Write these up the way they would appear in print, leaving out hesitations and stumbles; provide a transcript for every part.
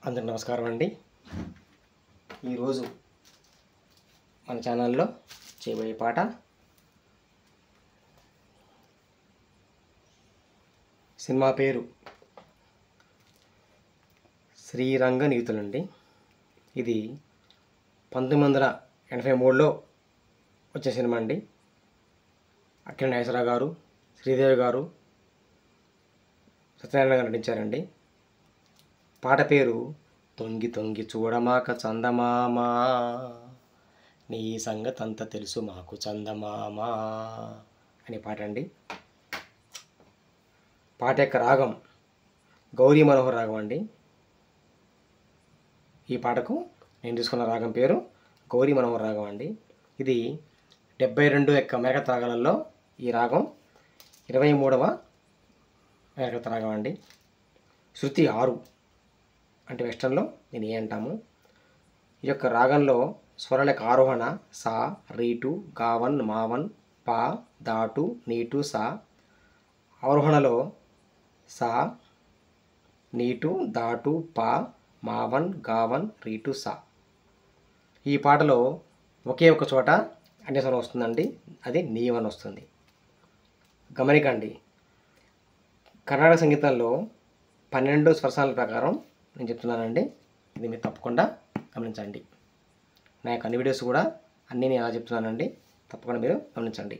అందరికి నమస్కారం అండి. ఈరోజు మన ఛానల్లో చేయబోయే పాట సినిమా పేరు శ్రీరంగ నీతులండి. ఇది 1983లో వచ్చే సినిమా అండి. అక్కినేని నాగేశ్వరరావు గారు, శ్రీదేవి గారు, సత్యనారాయణ గారు నటించారండి. పాట పేరు తొంగి తొంగి చూడమాక చందమామ, నీ సంగతంత తెలుసు మాకు చందమామ అనే పాట అండి. పాట యొక్క రాగం గౌరీ మనోహర్ రాగం అండి. ఈ పాటకు నేను తీసుకున్న రాగం పేరు గౌరీ మనోహర్ రాగం అండి. ఇది 72 యొక్క మేఘత రాగాలలో ఈ రాగం 23వ మేఘత రాగం అండి. శృతి 6 అంటే వెస్టర్న్లో నేను ఏ అంటాము. ఈ యొక్క రాగంలో స్వరాల యొక్క ఆరోహణ సా, రీటు, గావన్, మావన్, పా, దాటు, నీటు, సా. అవరోహణలో సా, నీటు, దాటు, పా, మావన్, గావన్, రీటు, సా. ఈ పాటలో ఒకే ఒక చోట అన్యస్వరం వస్తుందండి, అది నీవన్ వస్తుంది. గమనికండి, కర్ణాటక సంగీతంలో 12 స్వరసాల ప్రకారం నేను చెప్తున్నానండి. ఇది మీరు తప్పకుండా గమనించండి. నా యొక్క అన్ని వీడియోస్ కూడా అన్నీ నేను ఎలా చెప్తున్నానండి, తప్పకుండా మీరు గమనించండి.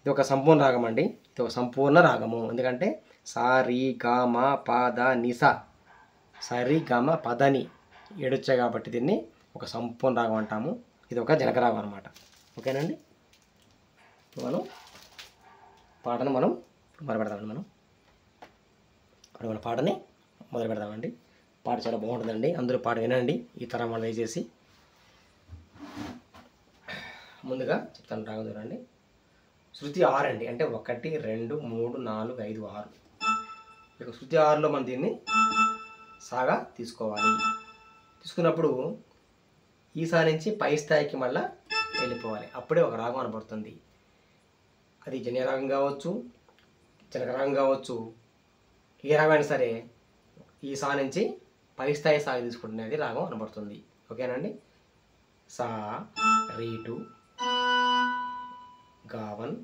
ఇది ఒక సంపూర్ణ రాగం అండి. ఇది ఒక సంపూర్ణ రాగము. ఎందుకంటే సా, రీ, గా, మా, పా, దా, ని, సా. సరి, గమ, పదని 7 వచ్చాయి కాబట్టి దీన్ని ఒక సంపూర్ణ రాగం అంటాము. ఇది ఒక జనకరాగం అనమాట. ఓకేనండి. మనం పాటను మొదలు పెడతామండి. మన పాటని మొదలు పెడదామండి. పాట చాలా బాగుంటుందండి. అందరూ పాట వినండి. ఈ తరం వాళ్ళు దయచేసి. ముందుగా చెప్తాను రాగం చూడండి. శృతి 6 అండి. అంటే 1, 2, 3, 4, 5, 6. ఇక శృతి 6లో మనం దీన్ని సాగా తీసుకోవాలి. తీసుకున్నప్పుడు ఈసా నుంచి పై స్థాయికి మళ్ళీ వెళ్ళిపోవాలి. అప్పుడే ఒక రాగం అనబడుతుంది. అది జన్యరాగం కావచ్చు, జనకరాగం కావచ్చు, ఏ రాగమైనా సరే ఈసా నుంచి పై స్థాయి సాగి తీసుకుంటున్నది రాగం అనబడుతుంది. ఓకేనండి. సా, రీటు, గావన్,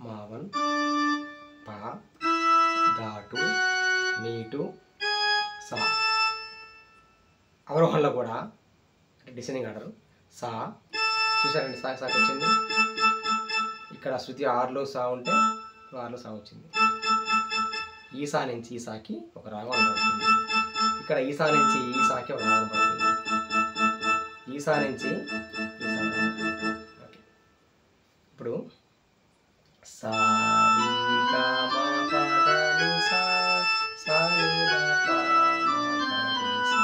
మావన్, పా, దాటు, నీటు, సా. అవరోహణలో కూడా అంటే డిసెండింగ్ ఆర్డర్ సా. చూసారండి, సాకి వచ్చింది. ఇక్కడ శృతి 6లో సా ఉంటే 6లో సా వచ్చింది. ఈసా నుంచి ఈసాకి ఒక రాగం అనబడుతుంది. ఇక్కడ ఈసా నుంచి ఈసాకి ఒక రాగం పడుతుంది. ఈసా నుంచి ఈసా. ఓకే. ఇప్పుడు సా, రీ, గా, మా, పా, దా, ని, సా. సా, ని, దా, పా, మా, దా, ని, సా.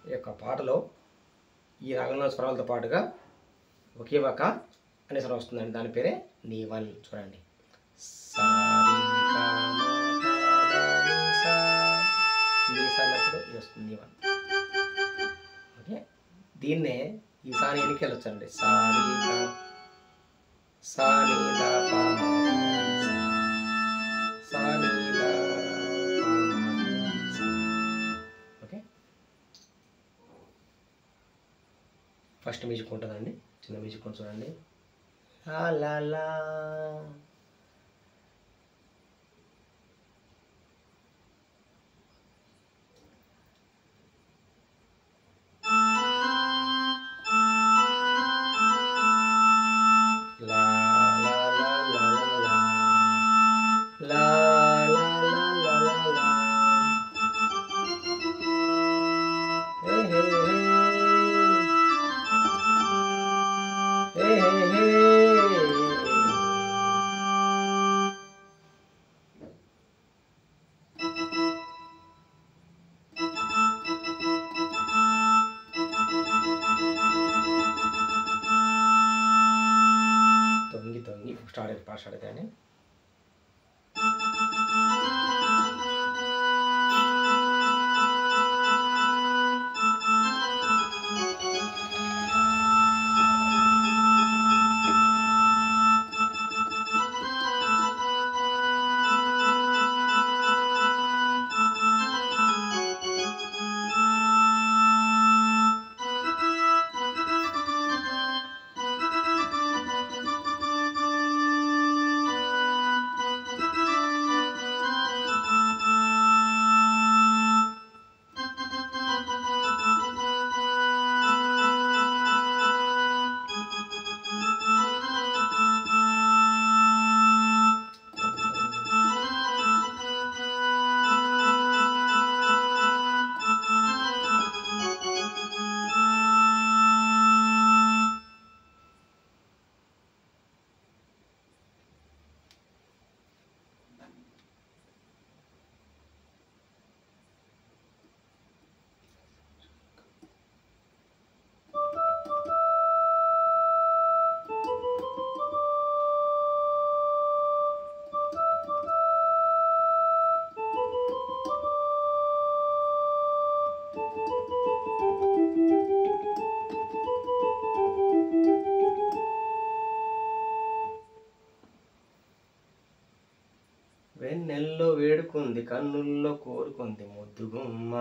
ఈ యొక్క పాటలో ఈ రాగంలో స్వరాలతో పాటుగా ఒకే ఒక అనే స్వరం వస్తుందండి. దాని పేరే నీవన్. చూడండి. సా, రీ, గా, మా, పా, దా, ని, సా. ని, సా అన్నప్పుడు ఇది వస్తుంది నీవన్. ఓకే. దీన్నే ఈ సాని ఎన్నికి వెళ్ళొచ్చండి. సా, రీ, గా, సా, ని, దా, పా, మా, దా, ని, సా. సా, ని, దా, పా, మా, దా, ని, సా. ఓకే. ఫస్ట్ మ్యూజిక్ ఉంటుందండి. చిన్న మ్యూజిక్ ఉంటుంది చూడండి. లా లా లా. తొంగి తొంగి పాట స్టార్ట్ అవుతాయండి. వెన్నెల్లో వేడుకుంది కన్నుల్లో కోరుకుంది ముద్దుగుమ్మ.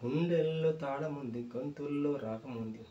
గుండెల్లో తాళముంది గొంతుల్లో రాగముంది.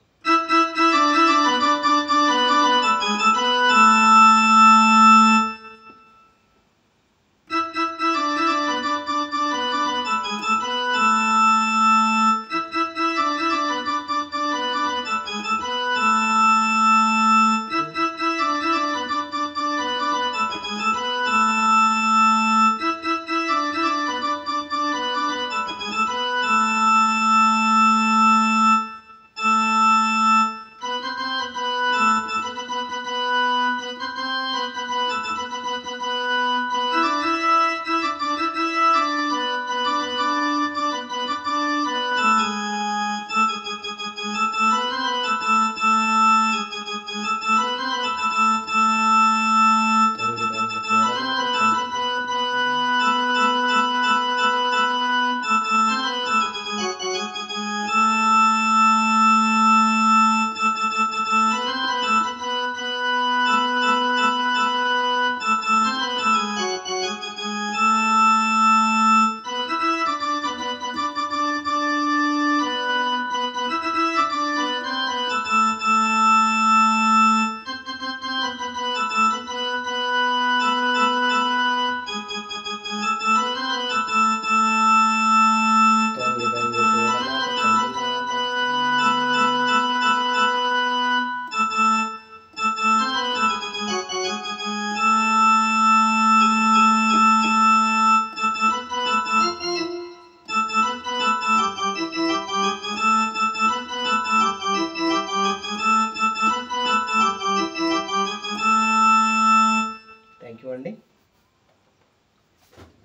థ్యాంక్ యూ అండి.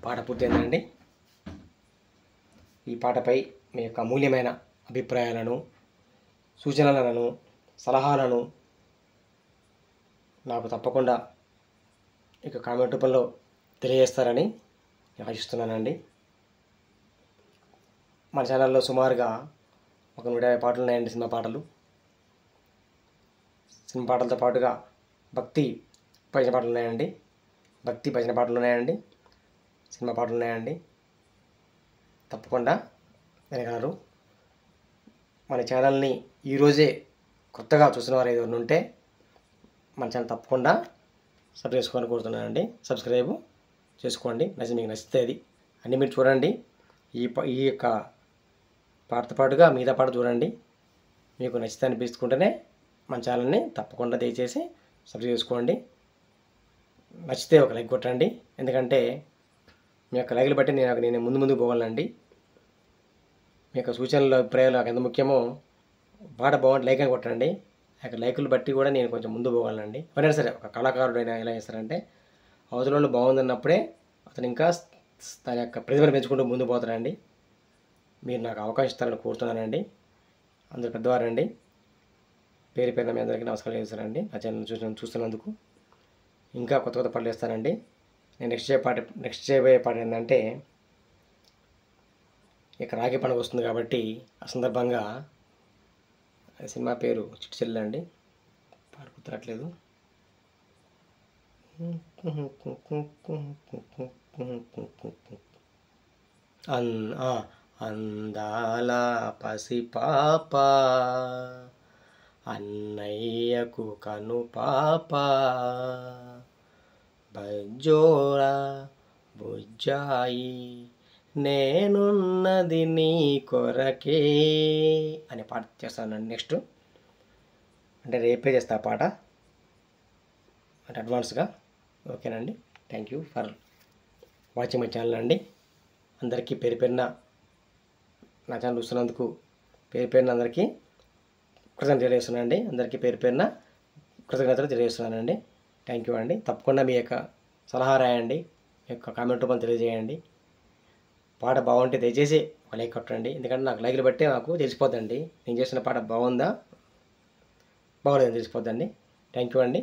పాట పూర్తయిందండి. ఈ పాటపై మీ యొక్క అమూల్యమైన అభిప్రాయాలను, సూచనలను, సలహాలను నాకు తప్పకుండా ఇక కామెంట్ రూపంలో తెలియజేస్తారని ఆశిస్తున్నానండి. మన ఛానల్లో సుమారుగా ఒక 150 పాటలు ఉన్నాయండి. సినిమా పాటలతో పాటుగా భక్తి భజన పాటలు ఉన్నాయండి. సినిమా పాటలు ఉన్నాయండి. తప్పకుండా వినగలరు. మన ఛానల్ని ఈరోజే కొత్తగా చూసిన వారు ఏదైనా ఉంటే మన ఛానల్ తప్పకుండా సబ్స్క్రైబ్ చేసుకోవాలని కోరుతున్నానండి. సబ్స్క్రైబ్ చేసుకోండి. మీకు నచ్చితే అది అన్నీ మీరు చూడండి. ఈ యొక్క పాటతో పాటుగా మిగతా పాట చూడండి. మీకు నచ్చితే అనిపించుకుంటేనే మన ఛానల్ని తప్పకుండా దయచేసి సబ్స్క్రైబ్ చేసుకోండి. నచ్చితే ఒక లైక్ కొట్టండి. ఎందుకంటే మీ యొక్క లైక్లు బట్టి నేను ముందు పోవాలండి. మీ యొక్క సూచనలు అభిప్రాయాలు నాకు ఎంత ముఖ్యమో పాట బాగుంటే లైక్ అని కొట్టండి. ఆ యొక్క లైకులు బట్టి కూడా నేను కొంచెం ముందు పోవాలండి. ఎవరైనా సరే ఒక కళాకారుడైనా ఎలా చేస్తారంటే అవతల వాళ్ళు బాగుందన్నప్పుడే అతను ఇంకా తన యొక్క ప్రతిభను పెంచుకుంటూ ముందు పోతాడండి. మీరు నాకు అవకాశం ఇస్తారని కోరుతున్నానండి. అందరూ పెద్దవారండి. పేరు పేరున మీ అందరికీ నమస్కారం చేస్తానండి. నా ఛానల్ చూస్తున్నందుకు. ఇంకా కొత్త కొత్త పాటలు వేస్తానండి. నేను నెక్స్ట్ చేయబోయే పాట ఏంటంటే ఇక రాఖీ పండుగ వస్తుంది కాబట్టి ఆ సందర్భంగా సినిమా పేరు చిట్టి చెల్లె అండి. పాట గుర్తురాట్లేదు. అందాల పసిపాప అన్నయ్యకు కను పాప బజ్జోరా బుజ్జాయి నేనున్నది నీ కొరకే అనే పాట చేస్తానండి. నెక్స్ట్ అంటే రేపే చేస్తా ఆ పాట అంటే అడ్వాన్స్గా. ఓకేనండి. Thank you for watching my channel అండి. అందరికీ పేరు పేరున నా ఛానల్ చూస్తున్నందుకు పేరు పేరున అందరికీ కృతజ్ఞతలు తెలియజేస్తున్నానండి. అందరికీ పేరు పేరున కృతజ్ఞతలు తెలియజేస్తున్నానండి. థ్యాంక్ యూ అండి. తప్పకుండా మీ యొక్క సలహా రాయండి, మీ యొక్క కామెంట్ రూపంలో తెలియజేయండి. పాట బాగుంటే దయచేసి ఒక లైక్ కొట్టండి. ఎందుకంటే నాకు లైక్లు బట్టే నాకు తెలిసిపోద్దండి నేను చేసిన పాట బాగుందా బాగోలేదని తెలిసిపోద్దండి. థ్యాంక్ యూ అండి.